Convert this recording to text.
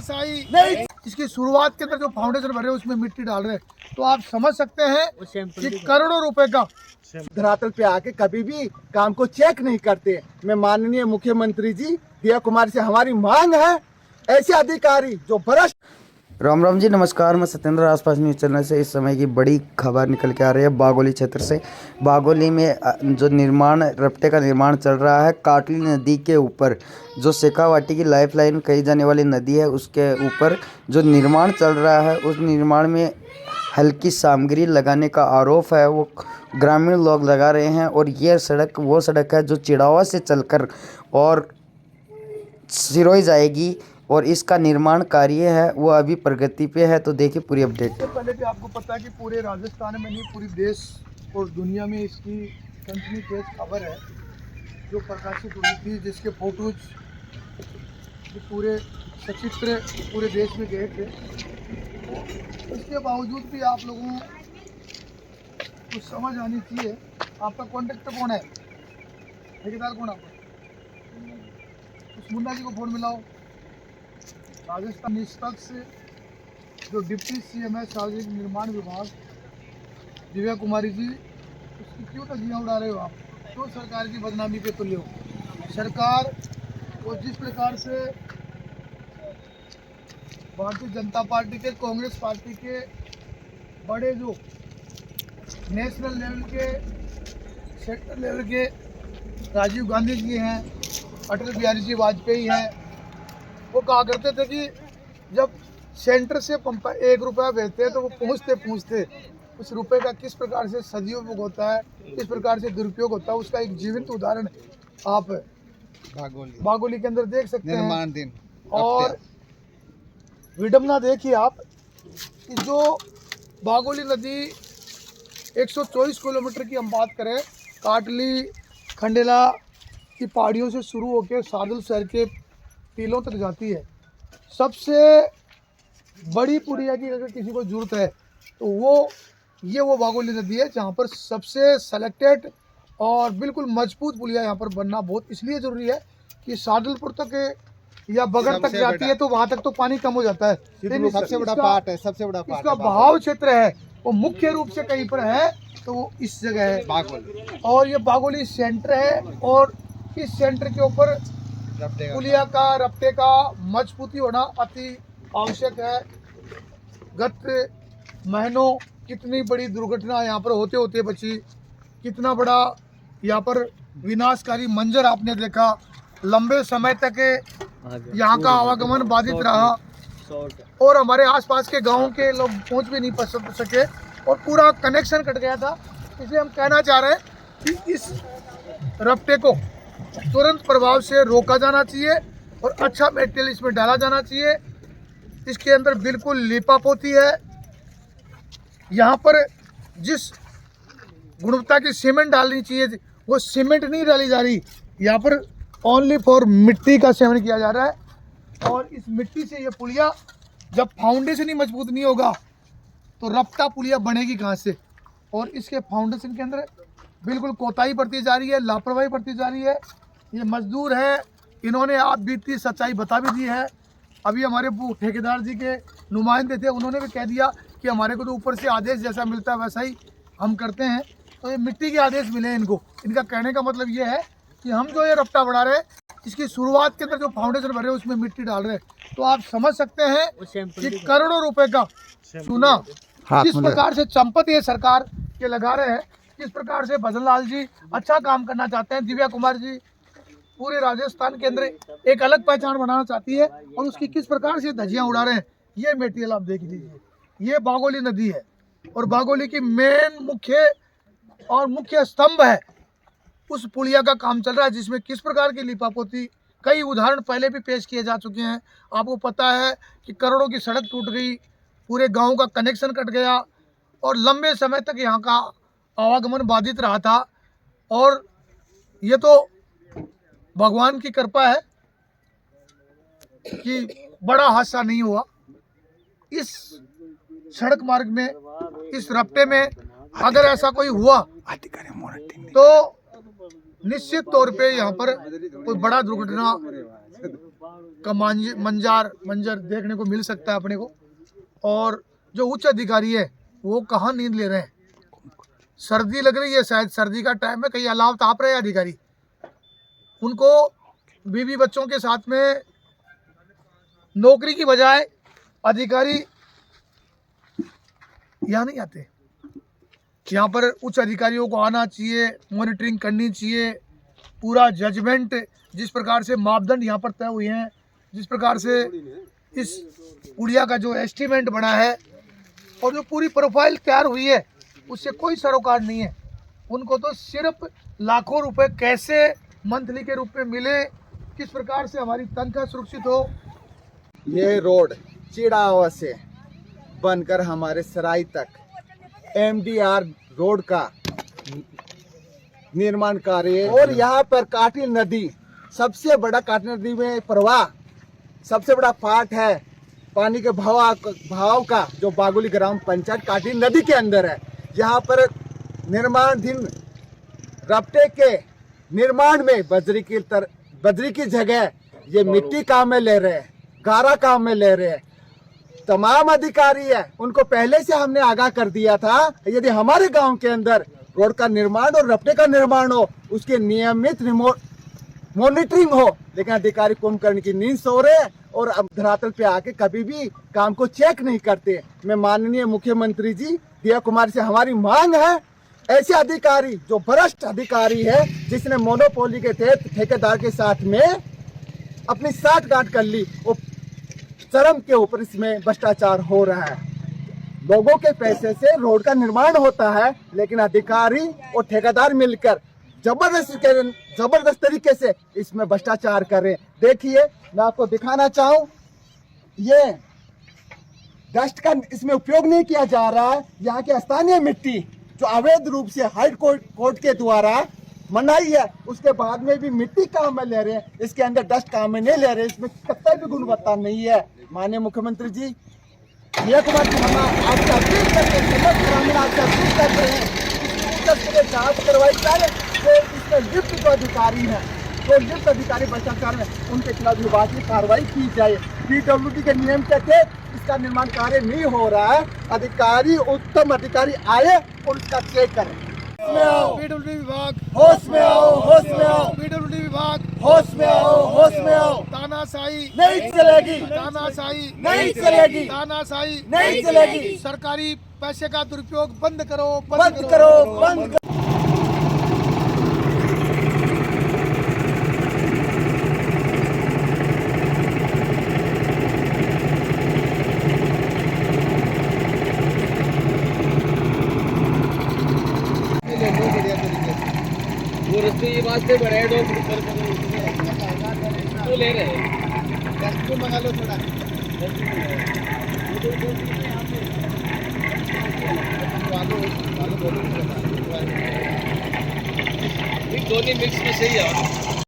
धराशायी नहीं, इसकी शुरुआत के अंदर जो फाउंडेशन भरे उसमें मिट्टी डाल रहे, तो आप समझ सकते हैं कि करोड़ों रुपए का धरातल पे आके कभी भी काम को चेक नहीं करते। मैं माननीय मुख्यमंत्री जी दिया कुमार से हमारी मांग है, ऐसे अधिकारी जो भ्रष्ट। राम राम जी, नमस्कार। मैं सत्येंद्र आसपास न्यूज़ चैनल से इस समय की बड़ी खबर निकल के आ रही है बागोली क्षेत्र से। बागोली में जो रपटे का निर्माण चल रहा है काटली नदी के ऊपर, जो शेखावाटी की लाइफलाइन कही जाने वाली नदी है, उसके ऊपर जो निर्माण चल रहा है, उस निर्माण में हल्की सामग्री लगाने का आरोप है, वो ग्रामीण लोग लगा रहे हैं। और यह सड़क वो सड़क है जो चिड़ावा से चलकर और सिरोही जाएगी, और इसका निर्माण कार्य है वो अभी प्रगति पे है। तो देखिए पूरी अपडेट। इससे पहले भी आपको पता है कि पूरे राजस्थान में नहीं, पूरी देश और दुनिया में इसकी कंटिन्यूस खबर है जो प्रकाशित हुई थी, जिसके फोटोज पूरे सचित्र पूरे देश में गए थे। इसके बावजूद भी आप लोगों को समझ आनी चाहिए। आपका कॉन्ट्रैक्टर कौन है, ठेकेदार कौन आपका? उस मुन्ना जी को फोन मिलाओ। राजस्थान निष्पक्ष जो डिप्टी सीएम है सार्वजनिक निर्माण विभाग दिव्या कुमारी जी, उसकी क्यों तजियाँ उड़ा रहे हो आप? क्यों सरकार की बदनामी पे तुले हो? सरकार को जिस प्रकार से भारतीय जनता पार्टी के, कांग्रेस पार्टी के बड़े जो नेशनल लेवल के, सेक्टर लेवल के राजीव गांधी जी हैं, अटल बिहारी जी वाजपेयी हैं, वो कहा करते थे कि जब सेंटर से पंप 1 रुपया भेजते हैं तो वो पहुँचते उस रुपए का किस प्रकार से सदुपयोग होता है, किस प्रकार से दुरुपयोग होता है, उसका एक जीवंत उदाहरण आप बागोली के अंदर देख सकते हैं। दिन और विडम्बना देखिए आप कि जो बागोली नदी 124 किलोमीटर की हम बात करें, काटली खंडेला की पहाड़ियों से शुरू होकर सादुल शहर के टीलों तक जाती है। सबसे बड़ी पुलिया की अगर किसी को जरूरत है तो वो बागोली नदी है, जहाँ पर सबसे सेलेक्टेड और बिल्कुल मजबूत पुलिया यहाँ पर बनना बहुत इसलिए ज़रूरी है कि सादुलपुर तक या बगर तक जाती है तो वहाँ तक तो पानी कम हो जाता है। सबसे बड़ा पार्ट है, सबसे बड़ा पार्ट इसका बहाव क्षेत्र है वो मुख्य रूप से कहीं पर है तो वो इस जगह है बागोली। और ये बागोली सेंटर है। और इस सेंटर के ऊपर पुलिया का, रपटे का मजबूती होना अति आवश्यक है। गत महीनों कितनी बड़ी दुर्घटना यहाँ पर होते बची, कितना बड़ा यहाँ पर विनाशकारी मंजर आपने देखा। लंबे समय तक यहाँ का आवागमन बाधित रहा और हमारे आसपास के गांवों के लोग पहुँच भी नहीं सके और पूरा कनेक्शन कट गया था। इसलिए हम कहना चाह रहे हैं कि इस रपटे को तुरंत प्रभाव से रोका जाना चाहिए और अच्छा मटेरियल इसमें डाला जाना चाहिए। इसके अंदर बिल्कुल लीपापोती है। यहाँ पर जिस गुणवत्ता की सीमेंट डालनी चाहिए वो सीमेंट नहीं डाली जा रही, यहाँ पर ओनली फॉर मिट्टी का सेवन किया जा रहा है। और इस मिट्टी से ये पुलिया जब फाउंडेशन ही मजबूत नहीं होगा तो रपटा पुलिया बनेगी कहाँ से? और इसके फाउंडेशन के अंदर बिल्कुल कोताही बरती जा रही है, लापरवाही बरती जा रही है। ये मजदूर है, इन्होंने आप बीती सच्चाई बता भी दी है। अभी हमारे ठेकेदार जी के नुमाइंदे थे, उन्होंने भी कह दिया कि हमारे को तो ऊपर से आदेश जैसा मिलता है वैसा ही हम करते हैं। तो ये मिट्टी के आदेश मिले इनको। इनका कहने का मतलब ये है कि हम जो ये रपटा बना रहे हैं, इसकी शुरुआत के अंदर जो फाउंडेशन भरे उसमें मिट्टी डाल रहे, तो आप समझ सकते हैं कि करोड़ों रुपए का सोना किस प्रकार से चंपत ये सरकार के लगा रहे हैं, किस प्रकार से भजन लाल जी अच्छा काम करना चाहते हैं, दिव्या कुमार जी पूरे राजस्थान के अंदर एक अलग पहचान बनाना चाहती है और उसकी किस प्रकार से धज्जियां उड़ा रहे हैं, ये मटेरियल आप देख लीजिए। ये बागोली नदी है और बागोली की मेन मुख्य स्तंभ है। उस पुलिया का काम चल रहा है जिसमें किस प्रकार की लिपापोती, कई उदाहरण पहले भी पेश किए जा चुके हैं। आपको पता है कि करोड़ों की सड़क टूट गई, पूरे गांव का कनेक्शन कट गया और लंबे समय तक यहाँ का आवागमन बाधित रहा था। और ये तो भगवान की कृपा है कि बड़ा हादसा नहीं हुआ। इस सड़क मार्ग में, इस रपटे में अगर ऐसा कोई हुआ तो निश्चित तौर पे यहाँ पर कोई बड़ा दुर्घटना का मंजर देखने को मिल सकता है अपने को। और जो उच्च अधिकारी है वो कहाँ नींद ले रहे हैं, सर्दी लग रही है, शायद सर्दी का टाइम है, कहीं अलाव ताप रहे हैं अधिकारी। उनको बीवी बच्चों के साथ में नौकरी की बजाय अधिकारी यहाँ नहीं आते। यहाँ पर उच्च अधिकारियों को आना चाहिए, मॉनिटरिंग करनी चाहिए, पूरा जजमेंट जिस प्रकार से मापदंड यहाँ पर तय हुए हैं, जिस प्रकार से इस पुलिया का जो एस्टीमेट बना है और जो पूरी प्रोफाइल तैयार हुई है उससे कोई सरोकार नहीं है। उनको तो सिर्फ लाखों रुपए कैसे मंथली के रूप में मिले, किस प्रकार से हमारी तनख्वाह सुरक्षित हो। ये रोड चिड़ावा से बनकर हमारे सराय तक MDR रोड का निर्माण कार्य, और यहाँ पर काटिल नदी सबसे बड़ा, काटिल नदी में प्रवाह सबसे बड़ा पार्ट है पानी के भाव का, जो बागोली ग्राम पंचायत काटिल नदी के अंदर है। यहाँ पर निर्माणाधीन रपटे के निर्माण में बजरी की जगह ये मिट्टी काम में ले रहे हैं, गारा काम में ले रहे हैं। तमाम अधिकारी है उनको पहले से हमने आगाह कर दिया था, यदि हमारे गांव के अंदर रोड का निर्माण और रपटे का निर्माण हो उसके नियमित मॉनिटरिंग हो, लेकिन अधिकारी कुंभकर्ण की नींद सो रहे हैं और अब धरातल पे आके कभी भी काम को चेक नहीं करते। मैं माननीय मुख्यमंत्री जी दिया कुमार से हमारी मांग है, ऐसे अधिकारी जो भ्रष्ट अधिकारी है, जिसने मोनोपोली के तहत ठेकेदार के साथ में अपनी साठगांठ कर ली, वो चरम के ऊपर इसमें भ्रष्टाचार हो रहा है। लोगों के पैसे से रोड का निर्माण होता है, लेकिन अधिकारी और ठेकेदार मिलकर जबरदस्त तरीके से इसमें भ्रष्टाचार कर रहे हैं। देखिए मैं आपको दिखाना चाहूं, ये डस्ट का इसमें उपयोग नहीं किया जा रहा है। यहाँ की स्थानीय मिट्टी जो अवैध रूप से हाई कोर्ट के द्वारा मनाई है, उसके बाद में भी मिट्टी काम में ले रहे हैं, इसके अंदर डस्ट काम में नहीं ले रहे, इसमें कतई भी गुणवत्ता नहीं है। माननीय मुख्यमंत्री जी दिया कुमार जी, हम आपसे अपील करते हैं, समस्त ग्रामीण आपसे अपील करते हैं, जांच करवाई जाए। जो इसमें लिप्त जो अधिकारी है, जो लिप्त अधिकारी भ्रष्टाचार में, उनके खिलाफ विभागीय कार्रवाई की जाए। PWD के नियम के तहत इसका निर्माण कार्य नहीं हो रहा है, अधिकारी उत्तम अधिकारी आए और इसका चेक करें। PWD विभाग होश में आओ, होश में आओ, PWD विभाग होश में आओ, होश में आओ। तानाशाही नहीं चलेगी, तानाशाही नहीं चलेगी, तानाशाही नहीं चलेगी। सरकारी पैसे का दुरुपयोग बंद करो, बंद करो, बंद करो। वो रस्ते ये वास्ते बड़े तो ले रहे हैं, डस्टबिन मंगा लो थोड़ा। दोनों मिक्स में सही है।